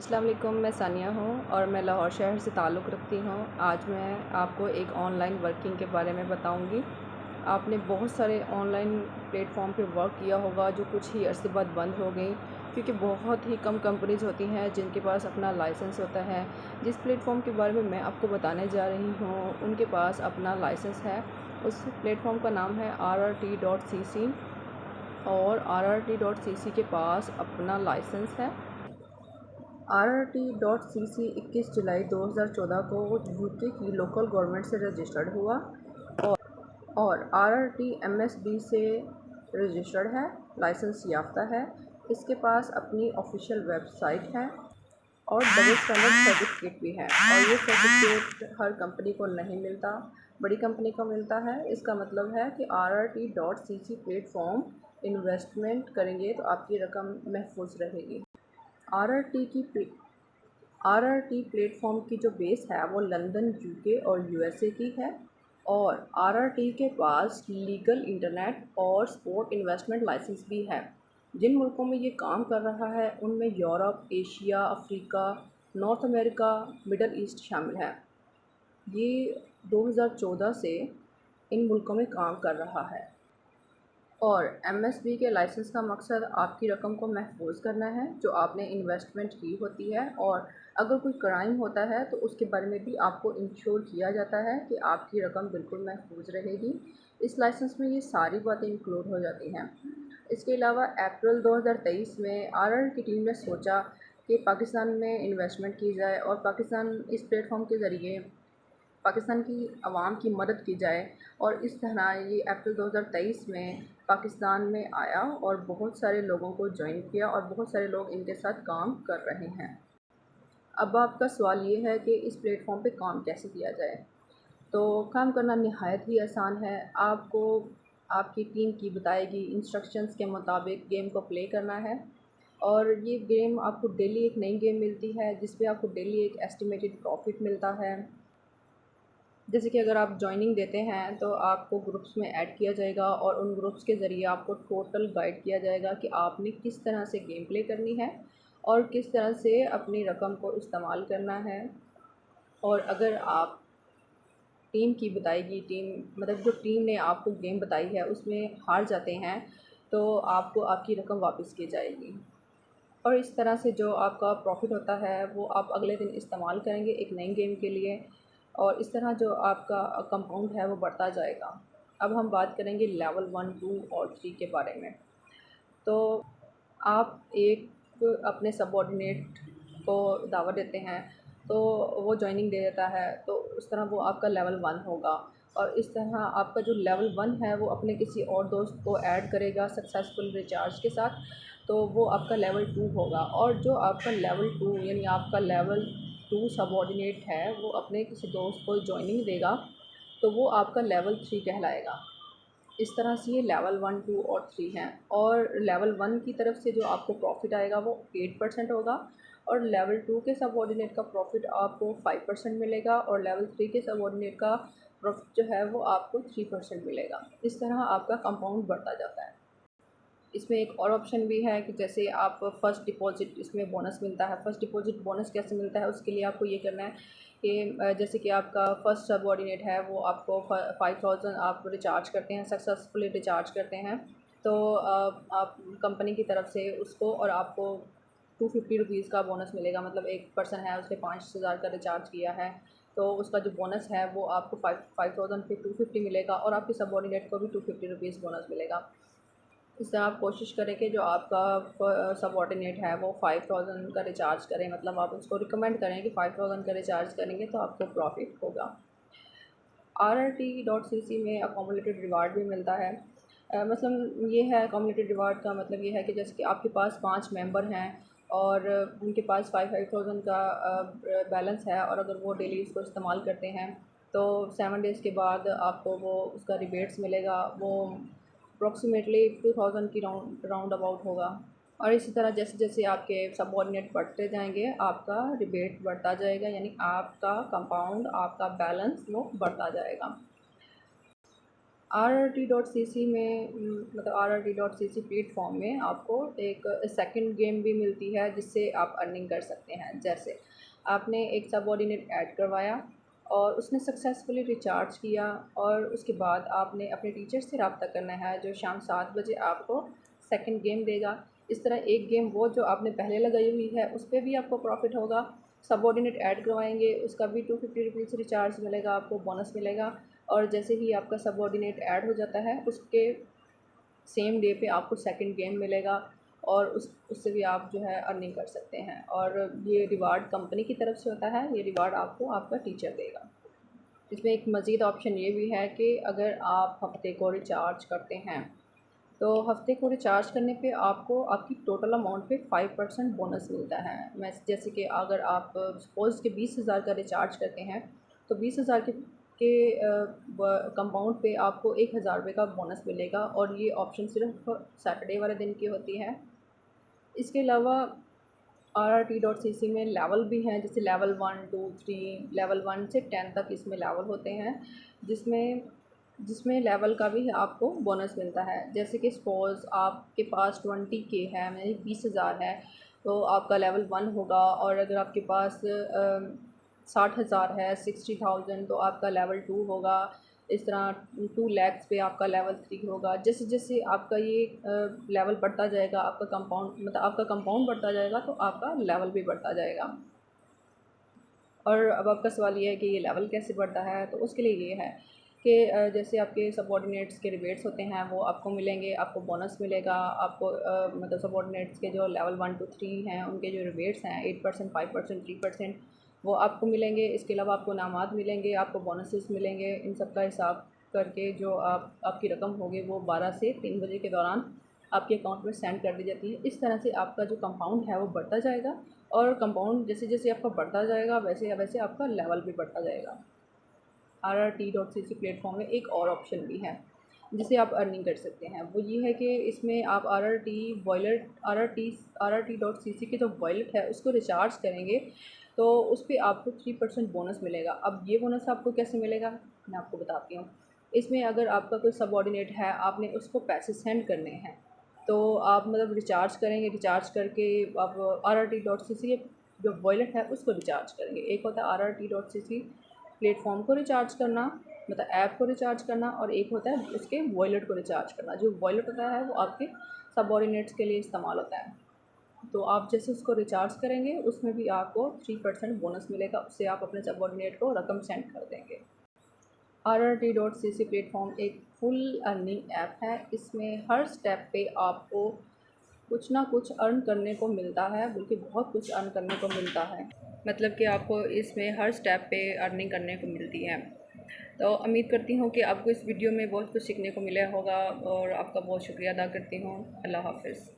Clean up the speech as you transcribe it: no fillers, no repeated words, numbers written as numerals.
अस्सलाम वालेकुम, मैं सानिया हूँ और मैं लाहौर शहर से ताल्लुक़ रखती हूँ। आज मैं आपको एक ऑनलाइन वर्किंग के बारे में बताऊँगी। आपने बहुत सारे ऑनलाइन प्लेटफॉर्म पे वर्क किया होगा जो कुछ ही अरसे बाद बंद हो गई, क्योंकि बहुत ही कम कंपनीज़ होती हैं जिनके पास अपना लाइसेंस होता है। जिस प्लेटफॉर्म के बारे में मैं आपको बताने जा रही हूँ उनके पास अपना लाइसेंस है। उस प्लेटफॉर्म का नाम है RRT.cc और RRT.cc के पास अपना लाइसेंस है। RRT.cc 21 जुलाई 2014 को यूके की लोकल गवर्नमेंट से रजिस्टर्ड हुआ और RRT MSB से रजिस्टर्ड है, लाइसेंस याफ्ता है। इसके पास अपनी ऑफिशियल वेबसाइट है और डबल स्टैंडर्ड सर्टिफिकेट भी है और ये सर्टिफिकेट हर कंपनी को नहीं मिलता, बड़ी कंपनी को मिलता है। इसका मतलब है कि RRT.cc प्लेटफॉर्म इन्वेस्टमेंट करेंगे तो आपकी रकम महफूज रहेगी। आरआरटी प्लेटफॉर्म की जो बेस है वो लंदन, यूके और यूएसए की है और आरआरटी के पास लीगल इंटरनेट और स्पोर्ट इन्वेस्टमेंट लाइसेंस भी है। जिन मुल्कों में ये काम कर रहा है उनमें Europe, Asia, Africa, north America, middle east शामिल है। ये 2014 से इन मुल्कों में काम कर रहा है और एमएसबी के लाइसेंस का मकसद आपकी रकम को महफूज करना है जो आपने इन्वेस्टमेंट की होती है, और अगर कोई क्राइम होता है तो उसके बारे में भी आपको इंश्योर किया जाता है कि आपकी रकम बिल्कुल महफूज रहेगी। इस लाइसेंस में ये सारी बातें इंक्लूड हो जाती हैं। इसके अलावा अप्रैल 2023 में आरआर की टीम ने सोचा कि पाकिस्तान में इन्वेस्टमेंट की जाए और पाकिस्तान इस प्लेटफॉर्म के ज़रिए पाकिस्तान की आवाम की मदद की जाए, और इस तरह ये अप्रैल 2023 में पाकिस्तान में आया और बहुत सारे लोगों को ज्वाइन किया और बहुत सारे लोग इनके साथ काम कर रहे हैं। अब आपका सवाल ये है कि इस प्लेटफॉर्म पे काम कैसे किया जाए। तो काम करना नहायत ही आसान है। आपको आपकी टीम की बताएगी इंस्ट्रक्शंस के मुताबिक गेम को प्ले करना है और ये गेम आपको डेली एक नई गेम मिलती है जिस पे आपको डेली एक एस्टिमेटेड प्रॉफिट मिलता है। जैसे कि अगर आप जॉइनिंग देते हैं तो आपको ग्रुप्स में ऐड किया जाएगा और उन ग्रुप्स के ज़रिए आपको टोटल गाइड किया जाएगा कि आपने किस तरह से गेम प्ले करनी है और किस तरह से अपनी रकम को इस्तेमाल करना है। और अगर आप टीम की बताएगी टीम मतलब जो टीम ने आपको गेम बताई है उसमें हार जाते हैं तो आपको आपकी रकम वापस की जाएगी, और इस तरह से जो आपका प्रॉफिट होता है वो आप अगले दिन इस्तेमाल करेंगे एक नई गेम के लिए, और इस तरह जो आपका कंपाउंड है वो बढ़ता जाएगा। अब हम बात करेंगे लेवल 1, 2 और 3 के बारे में। तो आप एक अपने सबऑर्डिनेट को दावत देते हैं तो वो जॉइनिंग दे देता है, तो उस तरह वो आपका लेवल 1 होगा, और इस तरह आपका जो लेवल 1 है वो अपने किसी और दोस्त को ऐड करेगा सक्सेसफुल रिचार्ज के साथ, तो वो आपका लेवल 2 होगा। और जो आपका लेवल 2 यानी आपका लेवल 2 सबऑर्डिनेट है वो अपने किसी दोस्त को जॉइनिंग देगा तो वो आपका लेवल 3 कहलाएगा। इस तरह से ये लेवल 1, 2 और 3 हैं, और लेवल 1 की तरफ से जो आपको प्रॉफिट आएगा वो 8% होगा और लेवल 2 के सबऑर्डिनेट का प्रॉफिट आपको 5% मिलेगा और लेवल 3 के सबऑर्डिनेट का प्रॉफिट जो है वो आपको 3% मिलेगा। इस तरह आपका कंपाउंड बढ़ता जाता है। इसमें एक और ऑप्शन भी है कि जैसे आप फ़र्स्ट डिपॉज़िट इसमें बोनस मिलता है। फ़र्स्ट डिपॉज़िट बोनस कैसे मिलता है उसके लिए आपको ये करना है कि जैसे कि आपका फ़र्स्ट सबऑर्डिनेट है वो आपको 5000 आप रिचार्ज करते हैं, सक्सेसफुली रिचार्ज करते हैं, तो आप कंपनी की तरफ से उसको और आपको 250 रुपीज़ का बोनस मिलेगा। मतलब एक पर्सन है उसने 5000 का रिचार्ज किया है तो उसका जो बोनस है वो आपको 5000 पे 250 मिलेगा और आपके सबऑर्डिनेट को भी 250 रुपीज़ बोनस मिलेगा। इससे आप कोशिश करें कि जो आपका सबऑर्डिनेट है वो 5000 का रिचार्ज करें, मतलब आप उसको रिकमेंड करें कि 5000 का रिचार्ज करेंगे तो आपको प्रॉफिट होगा। RRT.cc में अकोमोडेटेड रिवार्ड भी मिलता है। मतलब ये है अकोमोडेटेड रिवार्ड का मतलब ये है कि जैसे कि आपके पास 5 मेंबर हैं और उनके पास 5000 का बैलेंस है, और अगर वो डेली इसको इस्तेमाल करते हैं तो 7 डेज़ के बाद आपको वो उसका रिबेट्स मिलेगा, वो अप्रॉक्सीमेटली 2000 की राउंड अबाउट होगा। और इसी तरह जैसे जैसे आपके सबऑर्डिनेट बढ़ते जाएंगे आपका रिबेट बढ़ता जाएगा, यानी आपका कंपाउंड आपका बैलेंस वो बढ़ता जाएगा। RRT.cc में मतलब RRT.cc प्लेटफॉर्म में आपको एक सेकंड गेम भी मिलती है जिससे आप अर्निंग कर सकते हैं। जैसे आपने एक सबऑर्डिनेट ऐड करवाया और उसने सक्सेसफुली रिचार्ज किया और उसके बाद आपने अपने टीचर से रब्ता करना है जो शाम 7 बजे आपको सेकंड गेम देगा। इस तरह एक गेम वो जो आपने पहले लगाई हुई है उस पर भी आपको प्रॉफिट होगा। सबऑर्डिनेट ऐड करवाएंगे उसका भी 250 रुपीज़ रिचार्ज मिलेगा, आपको बोनस मिलेगा। और जैसे ही आपका सबऑर्डिनेट ऐड हो जाता है उसके सेम डे पे आपको सेकंड गेम मिलेगा और उससे भी आप जो है अर्निंग कर सकते हैं। और ये रिवार्ड कंपनी की तरफ से होता है, ये रिवार्ड आपको आपका टीचर देगा। इसमें एक मज़ीद ऑप्शन ये भी है कि अगर आप हफ्ते को रिचार्ज करते हैं तो हफ्ते को रिचार्ज करने पे आपको आपकी टोटल अमाउंट पे 5% बोनस मिलता है। मैं जैसे कि अगर आप सपोज़ के 20,000 का रिचार्ज करते हैं तो 20,000 के कंपाउंड पे आपको 1,000 रुपये का बोनस मिलेगा और ये ऑप्शन सिर्फ सैटरडे वाले दिन की होती है। इसके अलावा RRT.cc में लेवल भी हैं, जैसे लेवल 1, 2, 3, लेवल 1 से 10 तक इसमें लेवल होते हैं जिसमें जिसमें लेवल का भी आपको बोनस मिलता है। जैसे कि सपोज़ आपके पास 20K है, यानी 20,000 है, तो आपका लेवल 1 होगा। और अगर आपके पास 60,000 है, 60,000, तो आपका लेवल 2 होगा। इस तरह 2 लैक्स पे आपका लेवल 3 होगा। जैसे जैसे आपका ये लेवल बढ़ता जाएगा, आपका कंपाउंड बढ़ता जाएगा तो आपका लेवल भी बढ़ता जाएगा। और अब आपका सवाल ये है कि ये लेवल कैसे बढ़ता है, तो उसके लिए ये है कि जैसे आपके सबऑर्डिनेट्स के रिबेट्स होते हैं वो आपको मिलेंगे, आपको बोनस मिलेगा। आपको मतलब सबऑर्डिनेट्स के जो लेवल 1 to 3 हैं उनके जो रिबेट्स हैं 8%, 5%, 3%, वो आपको मिलेंगे। इसके अलावा आपको इनामात मिलेंगे, आपको बोनसेस मिलेंगे। इन सब का हिसाब करके जो आपकी रकम होगी वो 12 से 3 बजे के दौरान आपके अकाउंट में सेंड कर दी जाती है। इस तरह से आपका जो कंपाउंड है वो बढ़ता जाएगा और कंपाउंड जैसे जैसे आपका बढ़ता जाएगा वैसे वैसे आपका लेवल भी बढ़ता जाएगा। RRT.cc प्लेटफॉर्म में एक और ऑप्शन भी है जिसे आप अर्निंग कर सकते हैं। वो ये है कि इसमें आप RRT.cc के जो वॉलेट है उसको रिचार्ज करेंगे तो उस पर आपको 3% बोनस मिलेगा। अब ये बोनस आपको कैसे मिलेगा मैं आपको बताती हूँ। इसमें अगर आपका कोई सबऑर्डिनेट है, आपने उसको पैसे सेंड करने हैं तो आप मतलब रिचार्ज करेंगे, रिचार्ज करके आप RRT.cc जो वॉलेट है उसको रिचार्ज करेंगे। एक होता है RRT.cc प्लेटफॉर्म को रिचार्ज करना, मतलब ऐप को रिचार्ज करना, और एक होता है उसके वॉलेट को रिचार्ज करना। जो वॉलेट होता है वो आपके सबऑर्डिनेट्स के लिए इस्तेमाल होता है। तो आप जैसे उसको रिचार्ज करेंगे उसमें भी आपको 3% बोनस मिलेगा, उससे आप अपने सबऑर्डिनेट को रकम सेंड कर देंगे। RRT.cc प्लेटफॉर्म एक फुल अर्निंग ऐप है। इसमें हर स्टेप पे आपको कुछ ना कुछ अर्न करने को मिलता है, बल्कि बहुत कुछ अर्न करने को मिलता है। मतलब कि आपको इसमें हर स्टेप पे अर्निंग करने को मिलती है। तो उम्मीद करती हूँ कि आपको इस वीडियो में बहुत कुछ सीखने को मिला होगा और आपका बहुत शुक्रिया अदा करती हूँ। अल्लाह हाफ़िज़।